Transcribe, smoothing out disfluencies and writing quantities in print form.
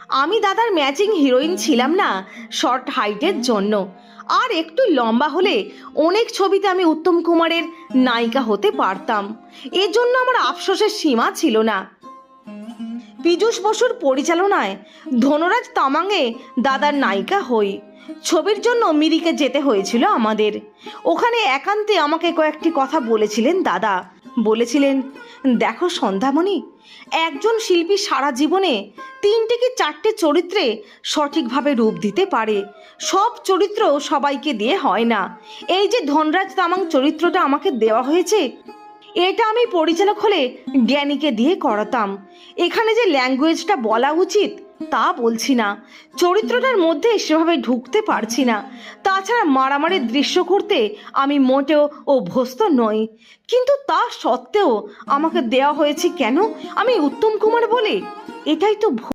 আমি দাদার matching heroine ছিলাম না শর্ট হাইটের জন্য। আর একটু লম্বা হলে অনেক ছবিতে আমি উত্তম কুমারের নায়িকা হতে পারতাম। এর জন্য আমার আফসোসের সীমা ছিল না। পীযূষ বসুর পরিচালনায় ধনরাজ তামাংয়ে দাদার নায়িকা হই। ছবির জন্য মিরিকে যেতে হয়েছিল আমাদের। ওখানে একান্তে আমাকে কয়েকটি কথা বলেছিলেন দাদা। বলেছিলেন, দেখো সন্ধ্যামণি, একজন শিল্পী সারা জীবনে 3টে কি 4টে চরিত্রে সঠিকভাবে রূপ দিতে পারে। সব চরিত্র সবাইকে দিয়ে হয় না। এই যে ধনরাজ তামাং চরিত্রটা আমাকে দেওয়া হয়েছে, এটা আমি পরিচালক হলে জ্ঞানীকে দিয়ে করাতাম। এখানে যে ল্যাঙ্গুয়েজটা বলা উচিত তা বলছি না, চরিত্রটার মধ্যে সেভাবে ঢুকতে পারছি না। তাছাড়া মারামারির দৃশ্য করতে আমি মোটেও অভ্যস্ত নই। কিন্তু তা সত্ত্বেও আমাকে দেওয়া হয়েছে কেন? আমি উত্তম কুমার বলে? এটাই তো